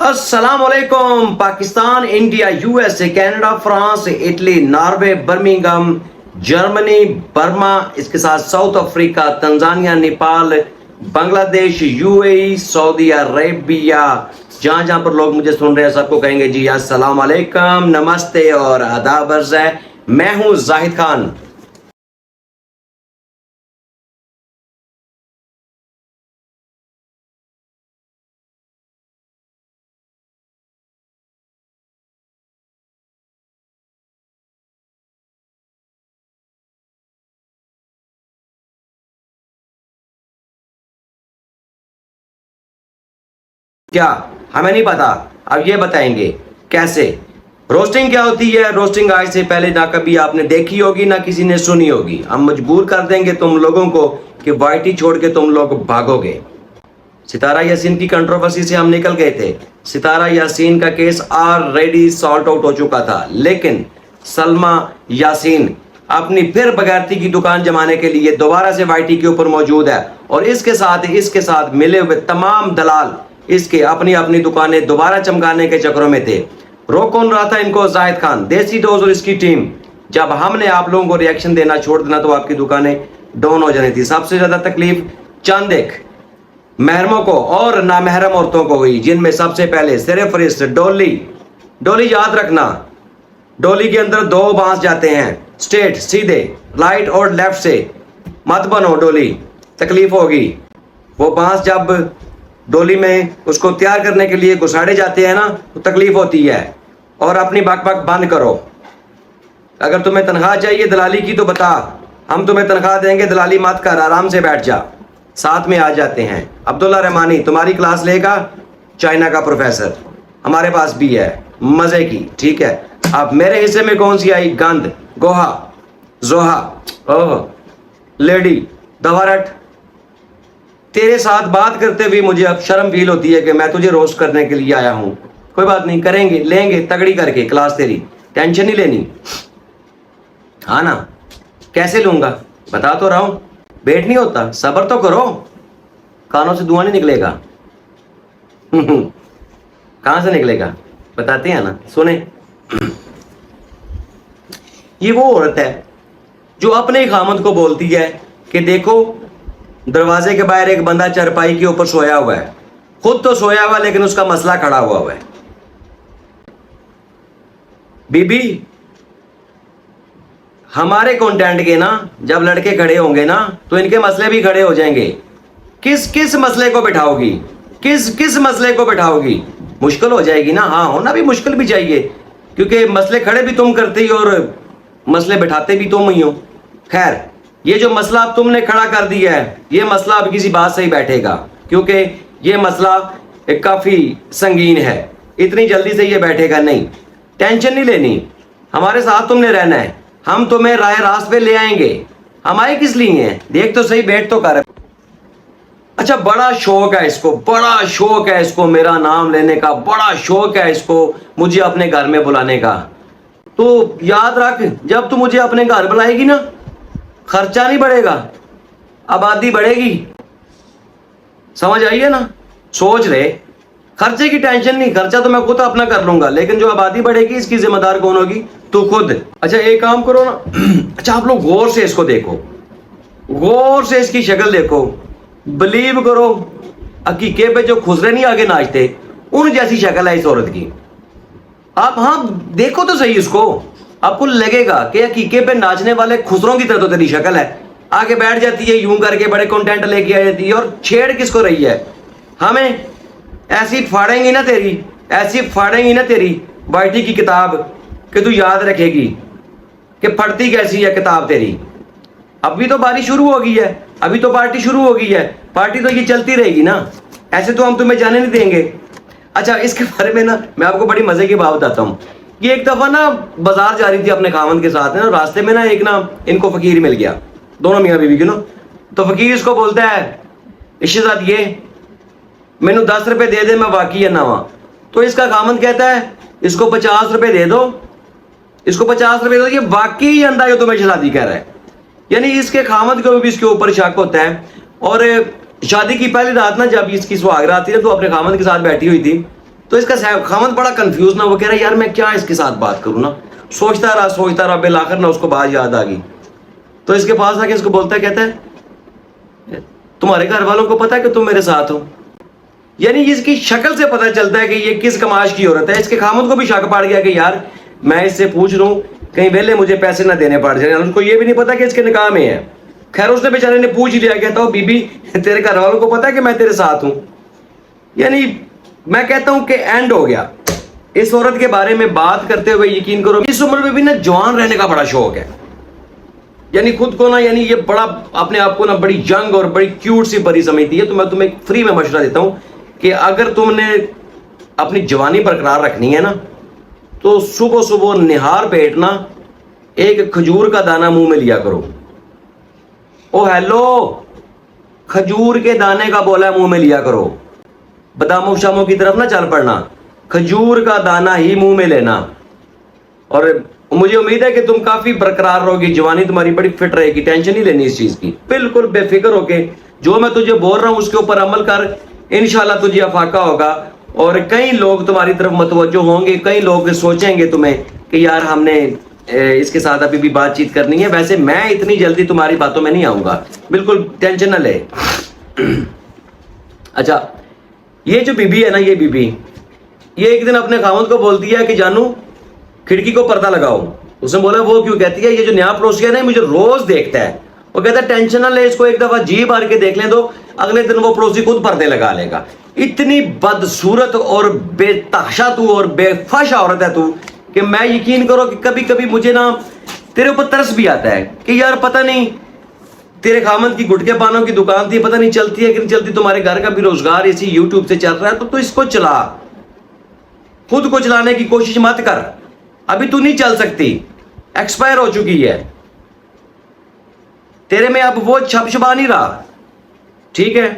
अस्सलाम वालेकुम। Pakistan, India, USA, Canada, France, Italy, Norway, Birmingham, Germany, Burma, इसके साथ south Africa, Tanzania, Nepal, Bangladesh, UAE, Saudi Arabia, जहां जहां पर लोग मुझे सुन रहे हैं सबको कहेंगे जी अस्सलाम वालेकुम, नमस्ते और आदाब अर्ज़ है। मैं हूं जाहिद खान। क्या हमें नहीं पता, अब ये बताएंगे कैसे रोस्टिंग क्या होती है। रोस्टिंग आज से पहले ना कभी आपने देखी होगी ना किसी ने सुनी होगी। हम मजबूर कर देंगे तुम लोगों को कि वाईटी छोड़ के तुम लोग भागोगे। सितारा यासीन की कंट्रोवर्सी से हम निकल गए थे। सितारा यासीन का केस ऑलरेडी सॉल्ट आउट हो चुका था, लेकिन सलमा यासीन अपनी फिर बगैरती की दुकान जमाने के लिए दोबारा से वाईटी के ऊपर मौजूद है और इसके साथ मिले हुए तमाम दलाल इसके अपनी अपनी दुकानें दोबारा चमकाने के चक्करों में थे। रोक कौन रहा था इनको? जाहिद खान, देसी डोज और इसकी टीम। जब हमने आप लोगों को रिएक्शन देना छोड़ देना तो आपकी दुकानें डाउन हो जानी थी। सबसे ज्यादा तकलीफ चंद एक महरमों को और नामहरम औरतों को हुई, जिनमें सबसे पहले सिर्फ डोली याद रखना, डोली के अंदर दो बांस जाते हैं, स्ट्रेट सीधे, राइट और लेफ्ट से मत बनो डोली, तकलीफ होगी। वो बांस जब डोली में उसको तैयार करने के लिए घुसाड़े जाते हैं ना तो तकलीफ होती है। और अपनी बक बंद करो। अगर तुम्हें तनख्वाह चाहिए दलाली की तो बता, हम तुम्हें तनख्वाह देंगे, दलाली मत कर, आराम से बैठ जा। साथ में आ जाते हैं अब्दुल्ला रहमानी, तुम्हारी क्लास लेगा, चाइना का प्रोफेसर हमारे पास भी है, मजे की, ठीक है। अब मेरे हिस्से में कौन सी आई? गंद, गोहा, जोहा, ओह लेडी, दवारट। तेरे साथ बात करते हुए मुझे अब शर्म फील होती है कि मैं तुझे रोस्ट करने के लिए आया हूं। कोई बात नहीं, करेंगे, लेंगे तगड़ी करके क्लास तेरी, टेंशन नहीं लेनी। हाँ ना, कैसे लूंगा बता तो रहा हूं, वेट नहीं होता, सब्र तो करो, कानों से धुआं नहीं निकलेगा। कहां से निकलेगा बताते हैं ना, सुने। ये वो औरत है जो अपने खामद को बोलती है कि देखो दरवाजे के बाहर एक बंदा चारपाई के ऊपर सोया हुआ है, खुद तो सोया हुआ लेकिन उसका मसला खड़ा हुआ है। बीबी, हमारे कंटेंट के ना जब लड़के खड़े होंगे ना तो इनके मसले भी खड़े हो जाएंगे। किस मसले को बिठाओगी? किस मसले को बिठाओगी? मुश्किल हो जाएगी ना। हाँ, होना भी मुश्किल भी चाहिए, क्योंकि मसले खड़े भी तुम करते ही और मसले बिठाते भी तुम ही हो। खैर, ये जो मसला अब तुमने खड़ा कर दिया है, ये मसला अब किसी बात से ही बैठेगा, क्योंकि ये मसला काफी संगीन है। इतनी जल्दी से ये बैठेगा नहीं, टेंशन नहीं लेनी, हमारे साथ तुमने रहना है, हम तुम्हें राह रास्त पे ले आएंगे। हम आए किस लिए हैं? देख तो सही, बैठ तो कर। अच्छा, बड़ा शौक है इसको, बड़ा शौक है इसको मेरा नाम लेने का, बड़ा शौक है इसको मुझे अपने घर में बुलाने का। तो याद रख, जब तू मुझे अपने घर बुलाएगी ना, खर्चा नहीं बढ़ेगा, आबादी बढ़ेगी। समझ आई है ना? सोच रहे, खर्चे की टेंशन नहीं, खर्चा तो मैं खुद अपना कर लूंगा, लेकिन जो आबादी बढ़ेगी इसकी जिम्मेदार कौन होगी? तू खुद। अच्छा, एक काम करो ना। अच्छा, आप लोग गौर से इसको देखो, गौर से इसकी शक्ल देखो, बिलीव करो, अकीके पे जो खुसरे नहीं आगे नाचते उन जैसी शक्ल है इस औरत की। आप हाँ देखो तो सही इसको, आपको लगेगा कि अकीके पे नाचने वाले खुसरों की तरह तो तेरी शक्ल है। आगे बैठ जाती है यूं करके, बड़े कंटेंट लेके आ जाती है, और छेड़ किसको रही है? हमें। ऐसी फाड़ेंगी ना तेरी, ऐसी फाड़ेंगी ना तेरी वाईटी की किताब कि तू याद रखेगी कि फटती कैसी है किताब तेरी। अभी तो बारी शुरू हो गई है, अभी तो पार्टी शुरू हो गई है, पार्टी तो ये चलती रहेगी ना, ऐसे तो हम तुम्हें जाने नहीं देंगे। अच्छा, इसके बारे में ना मैं आपको बड़ी मजे की बात बताता हूँ। ये एक दफा ना बाजार जा रही थी अपने खामन के साथ, ना रास्ते में ना एक ना इनको फकीर मिल गया, दोनों मियाँ बीवी के ना। तो फकीर इसको बोलता है, इश्क़ ये मैनू 10 रुपए दे दे, मैं बाकी है नवा। तो इसका खामन कहता है इसको 50 रुपए दे दो, इसको 50 रुपए दो, ये बाकी ही अंदा जो तुम्हें शादी कह रहा है। यानी इसके खामद को भी इसके ऊपर शक होता है। और शादी की पहली रात ना जब इसकी सुहाग रात थी ना, तो अपने खामद के साथ बैठी हुई थी, تو اس کا خامد بڑا کنفیوز نہ، وہ کہہ رہا ہے یار میں کیا اس کے ساتھ بات کروں نا، سوچتا رہا بالآخر نہ اس کو بات یاد آ گئی. تو اس کے پاس آ کے اس کو بولتا ہے، کہتا ہے تمہارے گھر والوں کو پتا ہے کہ تم میرے ساتھ ہو. یعنی اس کی شکل سے پتہ چلتا ہے کہ یہ کس کماش کی عورت ہے. اس کے خامد کو بھی شک پڑ گیا کہ یار میں اس سے پوچھ لوں کہیں ویلے مجھے پیسے نہ دینے پڑ جائیں. اس کو یہ بھی نہیں پتا کہ اس کے نکاح میں ہے. خیر اس نے بیچارے نے پوچھ لیا، کہتا ہوں بی بی تیرے گھر والوں کو پتا ہے کہ میں تیرے ساتھ ہوں. یعنی میں کہتا ہوں کہ اینڈ ہو گیا. اس عورت کے بارے میں بات کرتے ہوئے یقین کرو اس عمر میں بھی نا جوان رہنے کا بڑا شوق ہے. یعنی خود کو نا، یعنی یہ بڑا اپنے آپ کو نا بڑی ینگ اور بڑی کیوٹ سی پری سمجھتی ہے. تو میں تمہیں فری میں مشورہ دیتا ہوں کہ اگر تم نے اپنی جوانی برقرار رکھنی ہے نا تو صبح صبح نہار پیٹ نا ایک کھجور کا دانہ منہ میں لیا کرو. او ہیلو، کھجور کے دانے کا بولا منہ میں لیا کرو. باداموں شاموں کی طرف نہ چل پڑنا، کھجور کا دانہ ہی منہ میں لینا. اور مجھے امید ہے کہ تم کافی برقرار رہو گی، جوانی تمہاری بڑی فٹ رہے گی. ٹینشن نہیں لینی اس چیز کی، بالکل بے فکر ہو کے جو میں تجھے بول رہا ہوں اس کے اوپر عمل کر. انشاءاللہ تجھے افاقہ ہوگا اور کئی لوگ تمہاری طرف متوجہ ہوں گے. کئی لوگ سوچیں گے تمہیں کہ یار ہم نے اس کے ساتھ ابھی بھی بات چیت کرنی ہے. ویسے میں اتنی جلدی تمہاری باتوں میں نہیں آؤں گا، بالکل ٹینشن نہ لے. اچھا، یہ جو بی بی ہے نا، یہ بی بی یہ ایک دن اپنے خاوند کو بولتی ہے کہ جانو کھڑکی کو پردہ لگاؤ. اس نے بولا وہ کیوں؟ کہتی ہے یہ جو نیا پڑوسی ہے نا مجھے روز دیکھتا ہے. وہ کہتا ہے ٹینشن نہ لے، اس کو ایک دفعہ جی بار کے دیکھ لیں تو اگلے دن وہ پڑوسی خود پردے لگا لے گا. اتنی بدصورت اور بے تحشا تو اور بے فحش عورت ہے تو کہ میں یقین کرو کہ کبھی کبھی مجھے نا تیرے اوپر ترس بھی آتا ہے کہ یار پتہ نہیں تیرے خامد کی گٹکے پانوں کی دکان تھی، پتہ نہیں چلتی ہے کہ نہیں چلتی. تمہارے گھر کا بھی روزگار اسی یوٹیوب سے چل رہا ہے تو اس کو چلا. خود کو چلانے کی کوشش مت کر، ابھی تو نہیں چل سکتی، ایکسپائر ہو چکی ہے. تیرے میں اب وہ چھپ چھپا نہیں رہا، ٹھیک ہے؟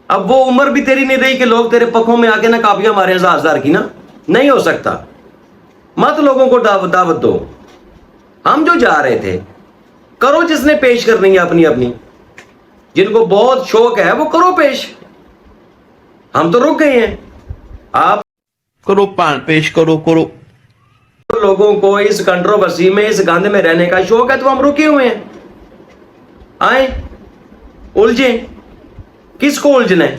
اب وہ عمر بھی تیری نہیں رہی کہ لوگ تیرے پکھوں میں آ کے نا کاپیاں مارے ہزار ہزار کی نا. نہیں ہو سکتا. مت لوگوں کو دعوت دو. ہم جو جا رہے تھے کرو، جس نے پیش کرنی ہے اپنی اپنی، جن کو بہت شوق ہے وہ کرو پیش. ہم تو رک گئے ہیں. آپ کرو پیش کرو. لوگوں کو اس کنٹروورسی میں، اس گند میں رہنے کا شوق ہے تو ہم رکے ہوئے ہیں. آئیں الجھیں، کس کو الجھنا ہے؟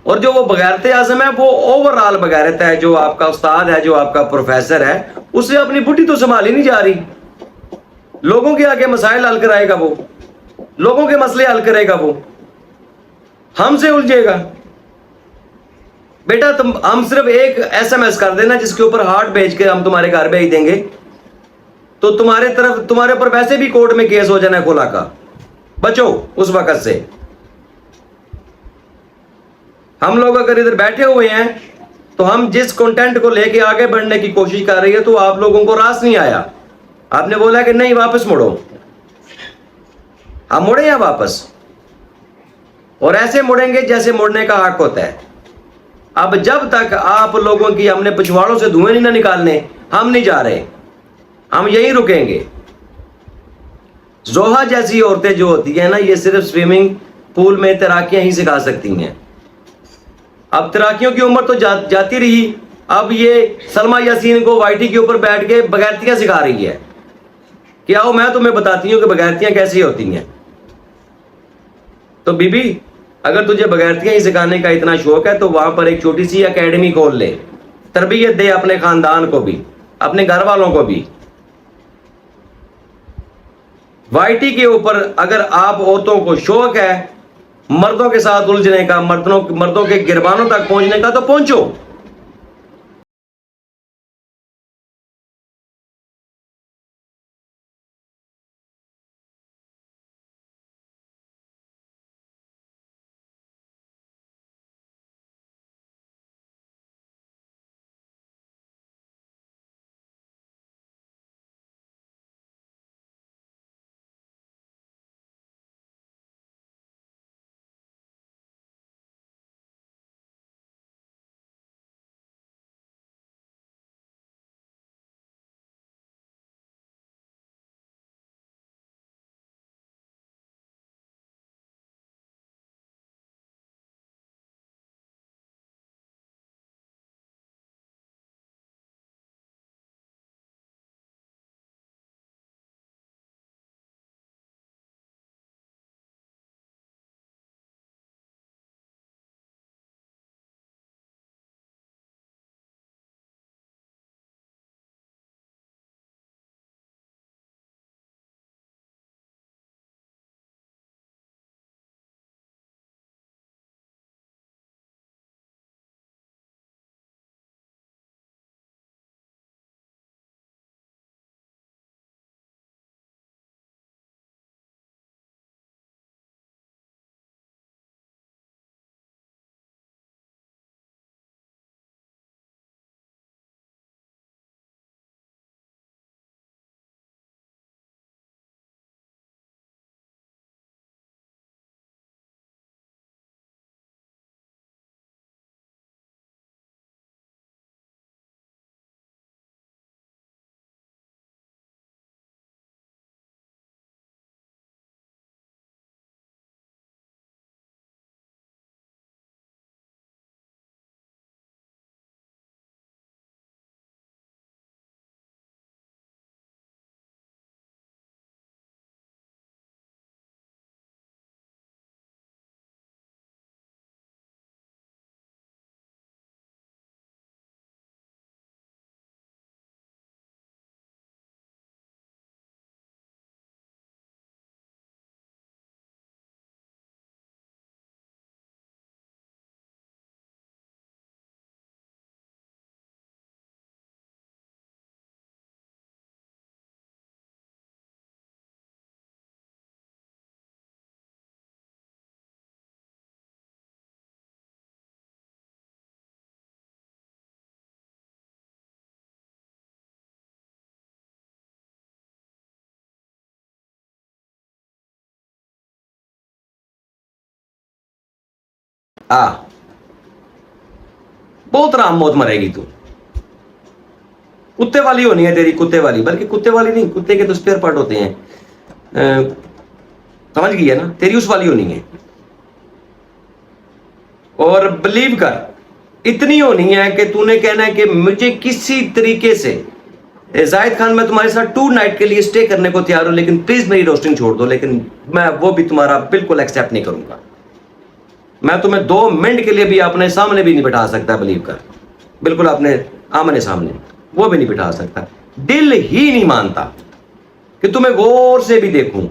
اور جو وہ بغیرت اعظم ہے وہ اوور آل بغیرت ہے. جو آپ کا استاد ہے، جو آپ کا پروفیسر ہے، اسے اپنی بڈھی تو سنبھالی نہیں جا رہی. لوگوں کے آگے مسائل حل کرائے گا، وہ لوگوں کے مسئلے حل کرے گا، وہ ہم سے الجھے گا. بیٹا ہم صرف ایک ایس ایم ایس کر دینا جس کے اوپر ہارٹ بھیج کے ہم تمہارے گھر بھیج دیں گے تو تمہارے اوپر ویسے بھی کورٹ میں کیس ہو جانا ہے کھولا کا. بچو اس وقت سے. ہم لوگ اگر ادھر بیٹھے ہوئے ہیں تو ہم جس کنٹینٹ کو لے کے آگے بڑھنے کی کوشش کر رہی ہے تو آپ لوگوں کو راس نہیں آیا. آپ نے بولا کہ نہیں واپس مڑو. ہم مڑے ہیں واپس، اور ایسے مڑیں گے جیسے مڑنے کا حق ہوتا ہے. اب جب تک آپ لوگوں کی ہم نے پچھواڑوں سے دھوئیں نہیں نہ نکالنے، ہم نہیں جا رہے. ہم یہیں رکیں گے. زوہا جیسی عورتیں جو ہوتی ہیں نا، یہ صرف سوئمنگ پول میں تیراکیاں ہی سکھا سکتی ہیں. اب تیراکیوں کی عمر تو جاتی رہی. اب یہ سلمہ یاسین کو وائی ٹی کے اوپر بیٹھ کے بغیرتیاں سکھا رہی ہے کہ آؤ میں تمہیں بتاتی ہوں کہ بغیرتیاں کیسی ہوتی ہیں. تو بی بی اگر تجھے بغیرتیاں ہی سکھانے کا اتنا شوق ہے تو وہاں پر ایک چھوٹی سی اکیڈمی کھول لے. تربیت دے اپنے خاندان کو بھی، اپنے گھر والوں کو بھی. وائی ٹی کے اوپر اگر آپ عورتوں کو شوق ہے مردوں کے ساتھ الجھنے کا، مردوں کے گربانوں تک پہنچنے کا، تو پہنچو. बहुत आराम मौत मरेगी तू। कुत्ते वाली होनी है तेरी, कुत्ते वाली, बल्कि कुत्ते वाली नहीं, कुत्ते के तो स्पेयर पार्ट होते हैं, समझ गई है ना, तेरी उस वाली होनी है। और बिलीव कर, इतनी होनी है कि तूने कहना है कि मुझे किसी तरीके से जाहिद खान मैं तुम्हारे साथ 2 नाइट के लिए स्टे करने को तैयार हूं, लेकिन प्लीज मेरी रोस्टिंग छोड़ दो, लेकिन मैं वो भी तुम्हारा बिल्कुल एक्सेप्ट नहीं करूंगा। मैं तुम्हें 2 मिनट के लिए भी अपने सामने भी नहीं बिठा सकता, बिलीव कर, बिल्कुल अपने आमने सामने वो भी नहीं बिठा सकता। दिल ही नहीं मानता कि तुम्हें गौर से भी देखूं।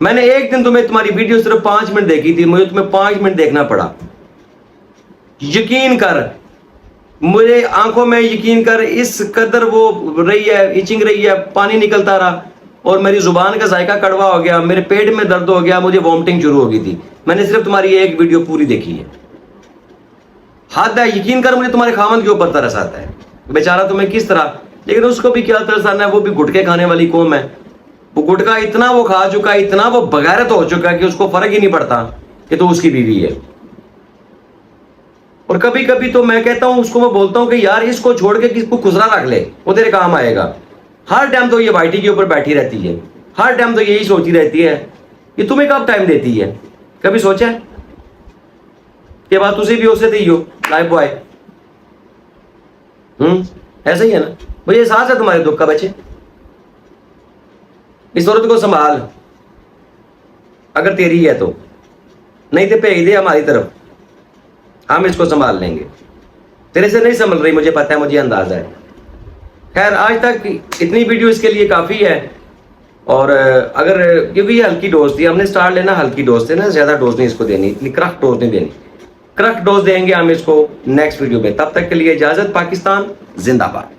मैंने एक दिन तुम्हारी वीडियो सिर्फ 5 मिनट देखी थी, मुझे तुम्हें 5 मिनट देखना पड़ा। यकीन कर, मुझे आंखों में यकीन कर, इस कदर वो रही है, इचिंग रही है, पानी निकलता रहा और मेरी जुबान का जायका कड़वा हो गया, मेरे पेट में दर्द हो गया, मुझे वॉमिटिंग शुरू हो गई थी। मैंने सिर्फ तुम्हारी एक वीडियो पूरी देखी है। हद है, यकीन कर मुझे तुम्हारे खामन के ऊपर तरस आता है, बेचारा तुम्हें किस तरह, लेकिन उसको भी क्या तरस आना है, वो भी गुटके खाने वाली कौम है। वो गुटका इतना वो खा चुका है, इतना वो बगैरत हो चुका है कि उसको फर्क ही नहीं पड़ता कि तो उसकी बीवी है। और कभी कभी तो मैं कहता हूं उसको, मैं बोलता हूं कि यार इसको छोड़ के किसको खुसरा रख ले, वो तेरे काम आएगा। हर टाइम तो ये वाइटी के ऊपर बैठी रहती है, हर टाइम तो यही सोचती रहती है, ये तुम्हें कब टाइम देती है? कभी सोचा है कि बात तुझे भी उसे दी हो लाइफ बॉय? ऐसा ही है ना, मुझे एहसास है तुम्हारे दुख का बच्चे। इस औरत को संभाल अगर तेरी है तो, नहीं तो भेज दे हमारी तरफ, हम इसको संभाल लेंगे। तेरे से नहीं संभल रही, मुझे पता है, मुझे अंदाजा है। खैर आज तक इतनी वीडियो इसके लिए काफ़ी है। और अगर, क्योंकि ये हल्की डोज थी, हमने स्टार्ट लेना हल्की डोज से ना, ज़्यादा डोज नहीं इसको देनी, इतनी क्रक डोज नहीं देनी। क्रक डोज देंगे हम इसको नेक्स्ट वीडियो में। तब तक के लिए इजाज़त। पाकिस्तान जिंदाबाद।